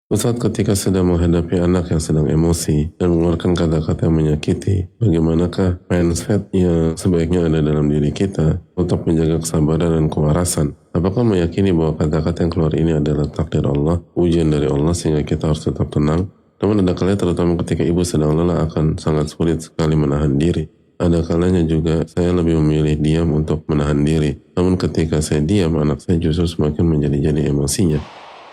Ustadz, ketika sedang menghadapi anak yang sedang emosi dan mengeluarkan kata-kata yang menyakiti, bagaimanakah mindset yang sebaiknya ada dalam diri kita untuk menjaga kesabaran dan kewarasan? Apakah meyakini bahwa kata-kata yang keluar ini adalah takdir Allah, ujian dari Allah, sehingga kita harus tetap tenang? Namun ada kalanya, terutama ketika ibu sedang lelah, akan sangat sulit sekali menahan diri. Ada kalanya juga saya lebih memilih diam untuk menahan diri. Namun ketika saya diam, anak saya justru semakin menjadi emosinya.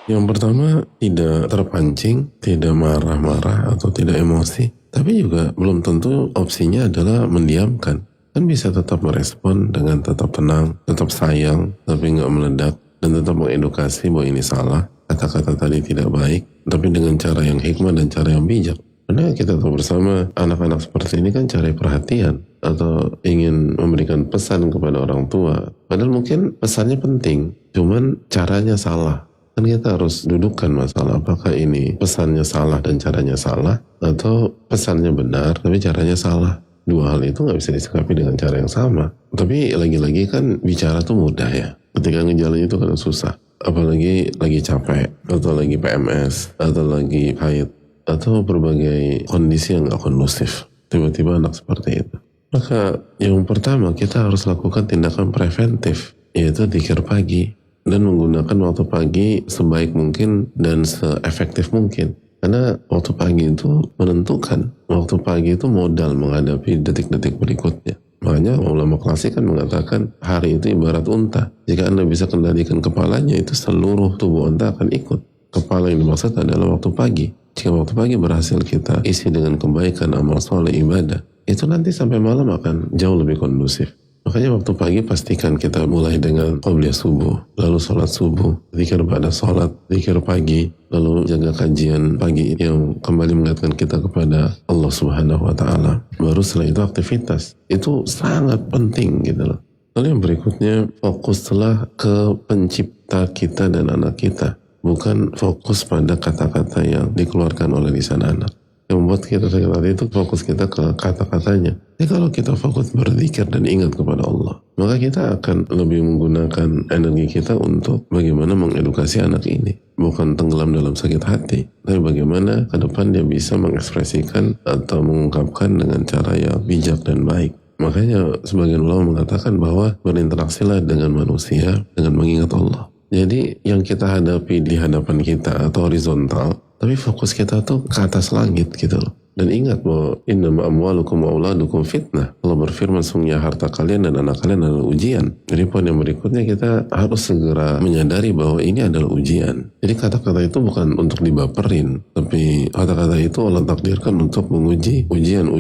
Yang pertama, tidak terpancing, tidak marah-marah atau tidak emosi. Tapi juga belum tentu opsinya adalah mendiamkan. Kan bisa tetap merespon dengan tetap tenang, tetap sayang, tapi nggak meledak, dan tetap mengedukasi bahwa ini salah, kata-kata tadi tidak baik, tapi dengan cara yang hikmah dan cara yang bijak. Karena kita tahu bersama, anak-anak seperti ini kan cari perhatian atau ingin memberikan pesan kepada orang tua. Padahal mungkin pesannya penting, cuman caranya salah. Kan kita harus dudukkan masalah, apakah ini pesannya salah dan caranya salah, atau pesannya benar tapi caranya salah. Dua hal itu nggak bisa disikapi dengan cara yang sama. Tapi lagi-lagi kan bicara tuh mudah ya, ketika ngejalan itu kan susah. Apalagi lagi capek, atau lagi PMS, atau lagi haid, atau berbagai kondisi yang nggak kondusif. Tiba-tiba anak seperti itu. Maka yang pertama kita harus lakukan tindakan preventif, yaitu dzikir pagi. Dan menggunakan waktu pagi sebaik mungkin dan seefektif mungkin. Karena waktu pagi itu menentukan. Waktu pagi itu modal menghadapi detik-detik berikutnya. Makanya ulama klasik kan mengatakan hari itu ibarat unta. Jika Anda bisa kendalikan kepalanya, itu seluruh tubuh unta akan ikut. Kepala yang dimaksud adalah waktu pagi. Jika waktu pagi berhasil kita isi dengan kebaikan, amal soleh, ibadah, itu nanti sampai malam akan jauh lebih kondusif. Makanya waktu pagi pastikan kita mulai dengan qabliyah subuh, lalu sholat subuh, zikir pada sholat, zikir pagi, lalu jaga kajian pagi yang kembali mengingatkan kita kepada Allah Subhanahu wa Ta'ala. Baru setelah itu aktivitas. Itu sangat penting gitu loh. Lalu yang berikutnya, fokuslah ke pencipta kita dan anak kita, bukan fokus pada kata-kata yang dikeluarkan oleh lisan anak. Yang membuat kita sakit hati itu fokus kita ke kata-katanya. Jadi kalau kita fokus berzikir dan ingat kepada Allah, maka kita akan lebih menggunakan energi kita untuk bagaimana mengedukasi anak ini. Bukan tenggelam dalam sakit hati, tapi bagaimana ke depan dia bisa mengekspresikan atau mengungkapkan dengan cara yang bijak dan baik. Makanya sebagian ulama mengatakan bahwa berinteraksilah dengan manusia dengan mengingat Allah. Jadi yang kita hadapi di hadapan kita atau horizontal, tapi fokus kita tuh ke atas langit gitu loh. Dan ingat bahwa innama amwalukum wa auladukum fitnah. Allah berfirman, sungguhnya harta kalian dan anak kalian adalah ujian. Jadi poin yang berikutnya, kita harus segera menyadari bahwa ini adalah ujian. Jadi kata-kata itu bukan untuk dibaperin, tapi kata-kata itu Allah takdirkan untuk menguji. Ujian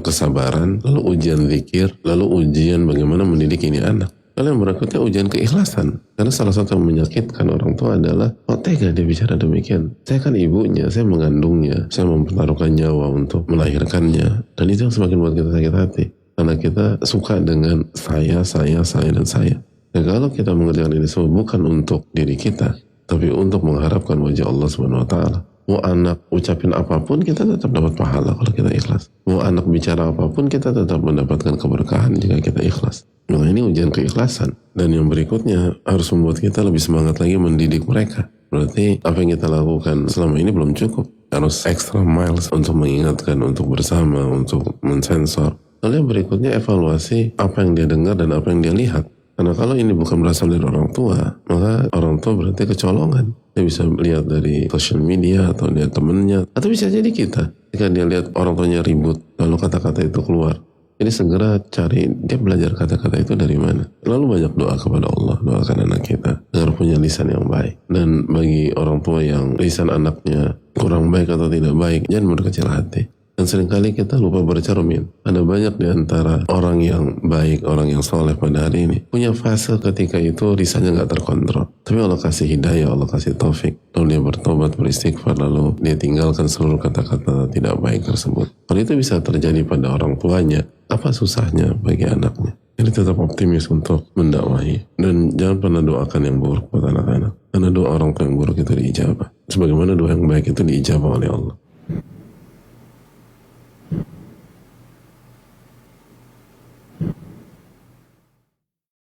kesabaran, lalu ujian zikir, lalu ujian bagaimana mendidik ini anak. Lalu yang berikutnya ujian keikhlasan. Karena salah satu yang menyakitkan orang tua adalah, kok tega dia bicara demikian? Saya kan ibunya, saya mengandungnya, saya mempertaruhkan nyawa untuk melahirkannya. Dan itu yang semakin buat kita sakit hati. Karena kita suka dengan saya, dan saya. Dan kalau kita mengerjakan ini semua bukan untuk diri kita, tapi untuk mengharapkan wajah Allah Subhanahu wa Ta'ala. Mau anak ucapin apapun, kita tetap dapat pahala kalau kita ikhlas. Mau anak bicara apapun, kita tetap mendapatkan keberkahan jika kita ikhlas. Nah, ini ujian keikhlasan. Dan yang berikutnya harus membuat kita lebih semangat lagi mendidik mereka. Berarti apa yang kita lakukan selama ini belum cukup. Harus extra miles untuk mengingatkan, untuk bersama, untuk mensensor. Lalu yang berikutnya evaluasi apa yang dia dengar dan apa yang dia lihat. Karena kalau ini bukan berasal dari orang tua, maka orang tua berarti kecolongan. Dia bisa lihat dari social media atau lihat temennya, atau bisa jadi kita. Jika dia lihat orang tuanya ribut, lalu kata-kata itu keluar. Jadi segera cari dia belajar kata-kata itu dari mana. Lalu banyak doa kepada Allah, doakan anak kita agar punya lisan yang baik. Dan bagi orang tua yang lisan anaknya kurang baik atau tidak baik, jangan berkecil hati. Dan seringkali kita lupa bercermin. Ada banyak di antara orang yang baik, orang yang soleh pada hari ini punya fase ketika itu lisannya gak terkontrol. Tapi Allah kasih hidayah, Allah kasih taufik. Lalu dia bertobat, beristighfar, lalu dia tinggalkan seluruh kata-kata tidak baik tersebut. Kalau itu bisa terjadi pada orang tuanya, apa susahnya bagi anaknya? Jadi tetap optimis untuk mendakwahi. Dan jangan pernah doakan yang buruk buat anak-anak. Karena doa orang tua yang buruk itu diijabah. Sebagaimana doa yang baik itu diijabah oleh Allah.